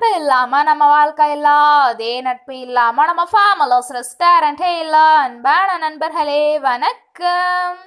இல்லாம நம்ம வாழ்க்கையில அதே நட்பு இல்லாம நம்ம ஃபேமிலிஸ் ரெஸ்டாரண்ட் இல்ல அன்பான நண்பர்களே வணக்கம்.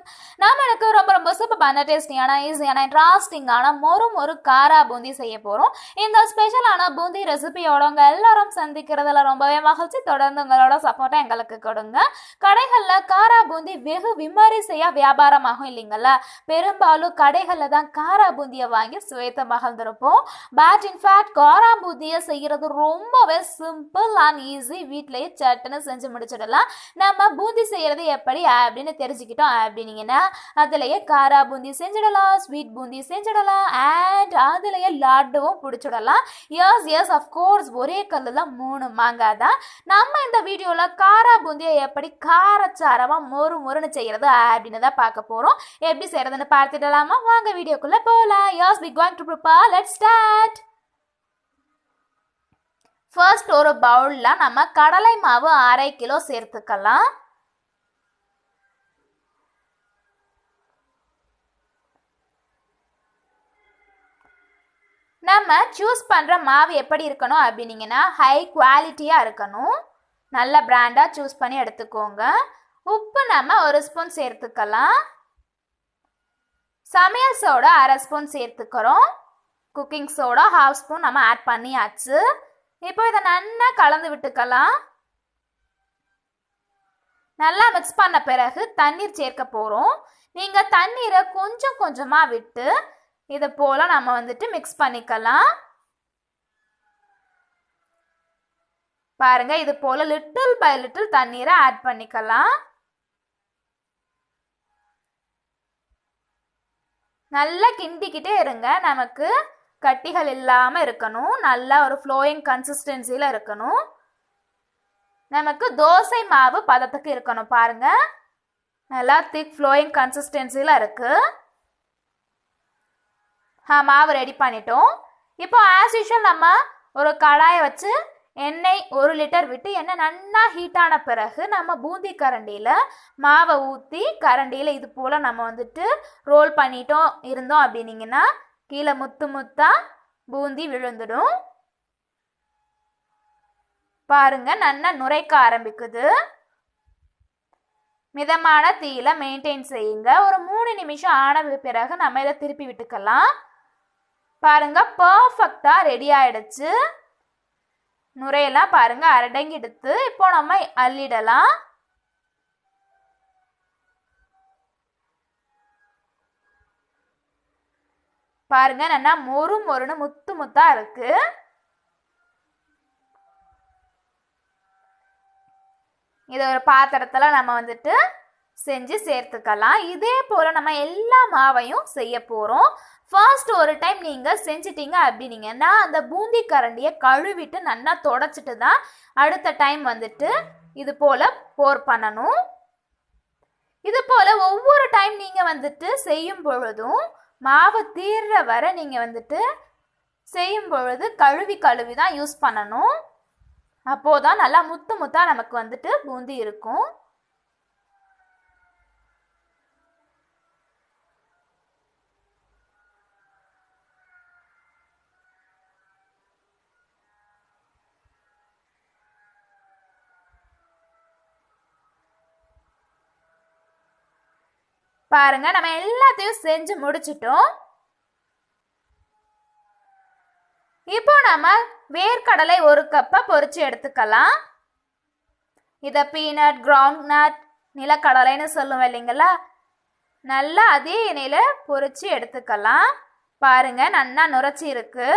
நம்மளுக்கு ரொம்ப ரொம்ப சூப்பரான டேஸ்டியான ஈஸியான இன்ட்ரெஸ்டிங்கான மொறு காரா பூந்தி செய்ய போறோம். இந்த ஸ்பெஷலான பூந்தி ரெசிபியோட உங்க எல்லாரும் சந்திக்கிறதுல ரொம்பவே மகிழ்ச்சி. தொடர்ந்து உங்களோட சப்போர்ட்டை எங்களுக்கு கொடுங்க. கடைகள்ல காரா பூந்தி வெகு விமரிசையா வியாபாரமாகும் இல்லைங்கள. பெரும்பாலும் கடைகள்ல தான் காரா பூந்தியை வாங்கி சுவைத்த மகிழ்ந்திருப்போம். பட் இன்ஃபேக்ட் காரா பூந்தியை செய்யறது ரொம்பவே சிம்பிள் அண்ட் ஈஸி. வீட்டிலேயே சட்டுன்னு செஞ்சு முடிச்சிடலாம். நம்ம பூந்தி செய்யறது எப்படி அப்படின்னு தெரிஞ்சுக்கிட்டோம் அப்படின்னீங்கன்னா அதுலயே காரா பூந்தி செஞ்சிடலாம், ஸ்வீட் பூந்தி செஞ்சிடலாம், அண்ட் அதுலயே லாட்டுவும் பிடிச்சிடலாம். எஸ் அஃப்கோர்ஸ் ஒரே கல்லுல 3 மாங்காய் தான். நம்ம இந்த வீடியோல காரா பூந்தியை எப்படி காரச்சாரமா மொறுன்னு செய்யறது அப்படின்னு தான் பார்க்க போறோம். எப்படி செய்யறதுன்னு பார்த்துடலாமா? வாங்க வீடியோக்குள்ள போலாம். Yes we going to prepare. Let's start. First ஒரு பவுல்ல நம்ம கடலை மாவு 1/2 கிலோ சேர்த்துக்கலாம். நம்ம சூஸ் பண்ற மாவு எப்படி இருக்கணும் அப்படின்னீங்கன்னா ஹை குவாலிட்டியா இருக்கணும். நல்ல பிராண்டா சூஸ் பண்ணி எடுத்துக்கோங்க. உப்பு நம்ம 1 ஸ்பூன் சேர்த்துக்கலாம். சமையல் சோடா 1/2 ஸ்பூன் சேர்த்துக்கிறோம். குக்கிங் சோடா 1/2 ஸ்பூன் நம்ம ஆட் பண்ணியாச்சு. இப்போ இதை நல்லா கலந்து விட்டுக்கலாம். நல்லா மிக்ஸ் பண்ண பிறகு தண்ணீர் சேர்க்க போறோம். நீங்க தண்ணீரை கொஞ்சம் கொஞ்சமா விட்டு இது போல நம்ம வந்துட்டு மிக்ஸ் பண்ணிக்கலாம். பாருங்க, இது போல லிட்டில் பை லிட்டில் தண்ணீரை ஆட் பண்ணிக்கலாம். நல்லா கிண்டிக்கிட்டே இருங்க. நமக்கு கட்டிகள் இல்லாம இருக்கணும். நல்லா ஒரு ஃப்ளோயிங் கன்சிஸ்டன்சில இருக்கணும். நமக்கு தோசை மாவு பதத்துக்கு இருக்கணும். பாருங்க, நல்லா திக் ஃப்ளோயிங் கன்சிஸ்டன்சில இருக்கு. மாவு ரெடி பண்ணிட்டோம். இப்போ ஆஸ் யூஷுவல் நம்ம ஒரு கடாயை வச்சு எண்ணெய் 1 லிட்டர் விட்டு எண்ணெய் நல்லா ஹீட் ஆன பிறகு நம்ம பூந்தி கரண்டியில் மாவை ஊற்றி கரண்டியில் இது போல் நம்ம வந்துட்டு ரோல் பண்ணிட்டோம் இருந்தோம் அப்படின்னீங்கன்னா கீழே முத்தா பூந்தி விழுந்துடும். பாருங்க, நல்லா நுரைக்க ஆரம்பிக்குது. மிதமான தீயில மெயின்டைன் செய்யுங்க. ஒரு 3 நிமிஷம் ஆன பிறகு நம்ம இதை திருப்பி விட்டுக்கலாம். பாருங்க, பர்ஃபெக்டா ரெடி ஆயிடுச்சு. நுரையெல்லாம் பாருங்க அடங்கிடுத்து. இப்போ நம்ம அள்ளிடலாம். பாருங்க, நல்லா மொறுன்னு முத்தா இருக்கு. இது ஒரு பாத்திரத்துல நம்ம வந்துட்டு செஞ்சு சேர்த்துக்கலாம். இதே போல நம்ம எல்லா மாவையும் செய்ய போறோம். ஃபர்ஸ்ட் ஒரு டைம் நீங்க செஞ்சிட்டீங்க அப்படின்னீங்கன்னா அந்த பூந்தி கரண்டியை கழுவிட்டு நல்லா தொடச்சிட்டு தான் அடுத்த டைம் வந்துட்டு இது போல போர் பண்ணணும். இது போல ஒவ்வொரு டைம் நீங்க வந்துட்டு செய்யும் பொழுதும் மாவு தீர்ற வரை நீங்க வந்துட்டு செய்யும் பொழுது கழுவி தான் யூஸ் பண்ணணும். அப்போதான் நல்லா முத்தா நமக்கு வந்துட்டு பூந்தி இருக்கும். பாருங்க, நம்ம எல்லாத்தையும் செஞ்சு முடிச்சிட்டோம். இப்போ நம்ம வேர்க்கடலை 1 கப்பை பொரிச்சு எடுத்துக்கலாம். இதை பீனட், கிரவுண்ட் நட், நிலக்கடலைன்னு சொல்லுவோம் இல்லைங்களா. நல்லா அதே எண்ணெயில பொரிச்சு எடுத்துக்கலாம். பாருங்க, நல்லா நுரைச்சி இருக்கு.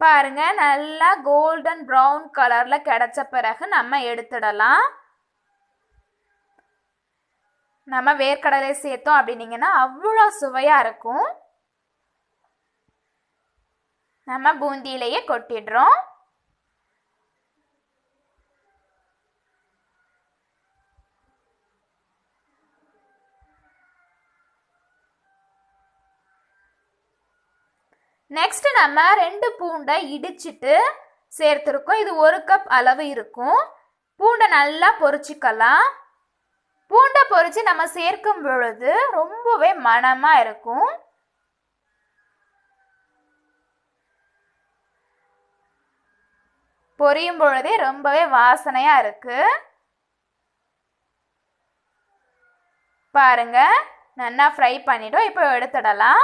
பாருங்க, நல்லா கோல்டன் ப்ரௌன் கலர்ல கிடைச்ச பிறகு நம்ம எடுத்துடலாம். நம்ம வேர்க்கடலை சேர்த்தோம் அப்படின்னீங்கன்னா அவ்வளோ சுவையா இருக்கும். நம்ம பூந்தியிலேயே கொட்டிடுறோம். நெக்ஸ்ட் நம்ம 2 பூண்டை இடிச்சிட்டு சேர்த்துருக்கோம். இது 1 கப் அளவு இருக்கும். பூண்டை நல்லா பொரிச்சிக்கலாம். பூண்டை பொரிச்சு நம்ம சேர்க்கும் பொழுது ரொம்பவே மணமா இருக்கும். பொரியும் பொழுதே ரொம்பவே வாசனையா இருக்கு. பாருங்க, நல்லா ஃப்ரை பண்ணிட்டோம். இப்போ எடுத்துடலாம்.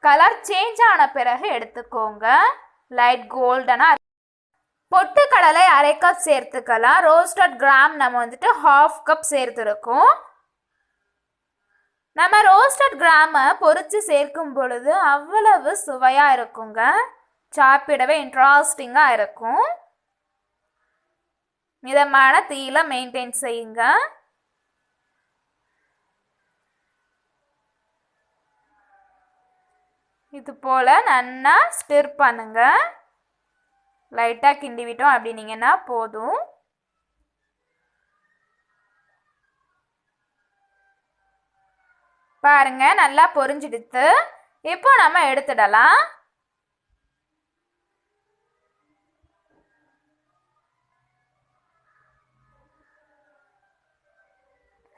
கலர் சேஞ்ச் ஆன பிறகு எடுத்துக்கோங்க. லைட் கோல்டனா. பொட்டுக்கடலை 1/2 கப் சேர்த்துக்கலாம். ரோஸ்டட் கிராம் நம்ம வந்துட்டு 1/2 கப் சேர்த்துருக்கோம். நம்ம ரோஸ்டட் கிராமை பொரிச்சு சேர்க்கும் பொழுது அவ்வளவு சுவையா இருக்குங்க. சாப்பிடவே இன்ட்ரெஸ்டிங்கா இருக்கும். மிதமான தீயில மெயின்டைன் செய்யுங்க. இது போல நல்லா ஸ்டிர் பண்ணுங்க. லைட்டா கிண்டி விட்டோம் அப்படின்னீங்கன்னா போதும். பாருங்க, நல்லா பொரிஞ்சிடுத்து. இப்போ நம்ம எடுத்துடலாம்.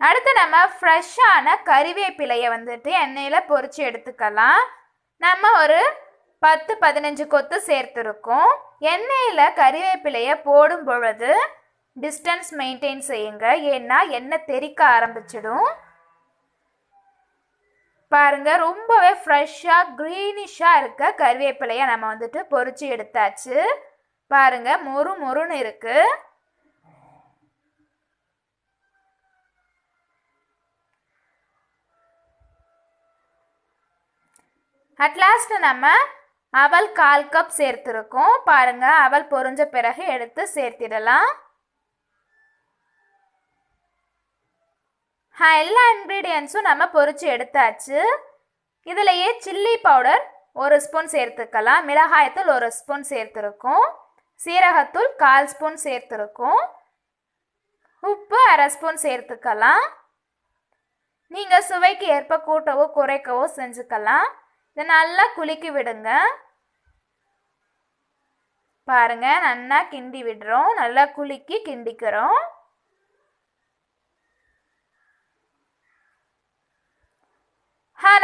அடுத்து நம்ம ஃப்ரெஷ்ஷான கறிவேப்பிலையை வந்துட்டு எண்ணெயில் பொரிச்சு எடுத்துக்கலாம். நம்ம ஒரு 10-15 கொத்து சேர்த்துருக்கோம். எண்ணெயில் கறிவேப்பிலையை போடும் பொழுது டிஸ்டன்ஸ் மெயின்டைன் செய்யுங்க. ஏன்னா எண்ணெய் தெறிக்க ஆரம்பிச்சிடும். பாருங்க, ரொம்பவே ஃப்ரெஷ்ஷாக க்ரீனிஷாக இருக்க கறிவேப்பிலையை நம்ம வந்துட்டு பொரிச்சு எடுத்தாச்சு. பாருங்க, மொறு மொறுன்னு இருக்கு. அட்லாஸ்ட் நம்ம அவல் 1/4 கப் சேர்த்துருக்கோம். பாருங்க, அவல் பொரிஞ்ச பிறகு எடுத்து சேர்த்திடலாம். எல்லா இன்க்ரீடியன்ஸும் நம்ம பொரிச்சு எடுத்தாச்சு. இதுலேயே சில்லி பவுடர் 1 ஸ்பூன் சேர்த்துக்கலாம். மிளகாய்த்தூள் 1 ஸ்பூன் சேர்த்துருக்கோம். சீரகத்தூள் 1/4 ஸ்பூன் சேர்த்துருக்கோம். உப்பு 1/2 ஸ்பூன் சேர்த்துக்கலாம். நீங்கள் சுவைக்கு ஏற்ப கூட்டவோ குறைக்கவோ செஞ்சுக்கலாம். இதை நல்லா குலுக்கி விடுங்க. பாருங்க, நல்லா கிண்டி விடுறோம். நல்லா குலுக்கி கிண்டிக்கிறோம்.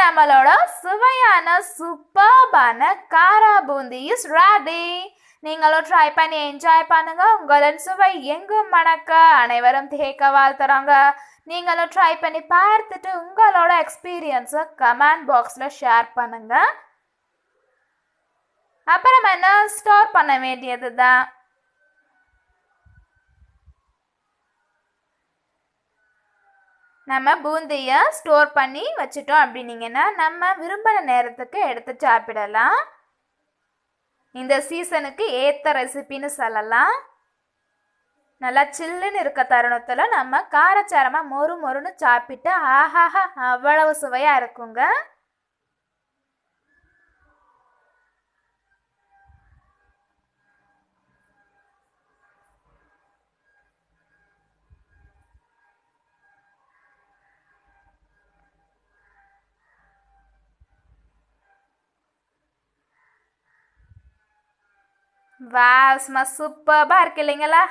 நம்மளோட சுவையான சூப்பர்பான காரா பூந்தி இஸ் ரெடி. நீங்களும் ட்ரை பண்ணி என்ஜாய் பண்ணுங்க. உங்களின் சுவை எங்கும் மணக்க அனைவரும் தேக்க வாழ்த்துறாங்க. நீங்களும் ட்ரை பண்ணி பார்த்துட்டு உங்களோட எக்ஸ்பீரியன்ஸை கமெண்ட் பாக்ஸில் ஷேர் பண்ணுங்க. அப்புறம் என்ன, ஸ்டோர் பண்ண வேண்டியது தான். நம்ம பூந்தியை ஸ்டோர் பண்ணி வச்சுட்டோம் அப்படின்னீங்கன்னா நம்ம விரும்பின நேரத்துக்கு எடுத்து சாப்பிடலாம். இந்த சீசனுக்கு ஏற்ற ரெசிபின்னு சொல்லலாம். நல்லா சில்லுன்னு இருக்க தருணத்தில் நம்ம காரச்சாரமாக மொறு மொறுன்னு சாப்பிட்டு ஆஹாஹா அவ்வளவு சுவையாக இருக்குங்க. வாவ், சும்மா சூப்பராக இருக்கு இல்லைங்களா?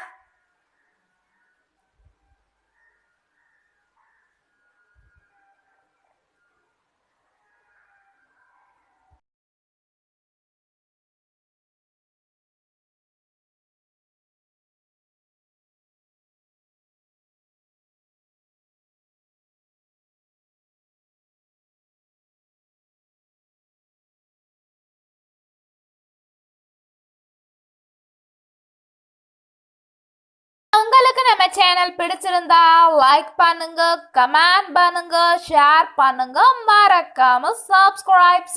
உங்களுக்கு நம்ம சேனல் பிடிச்சிருந்தா லைக் பண்ணுங்க, கமெண்ட் பண்ணுங்க, ஷேர் பண்ணுங்க, மறக்காம சப்ஸ்கிரைப்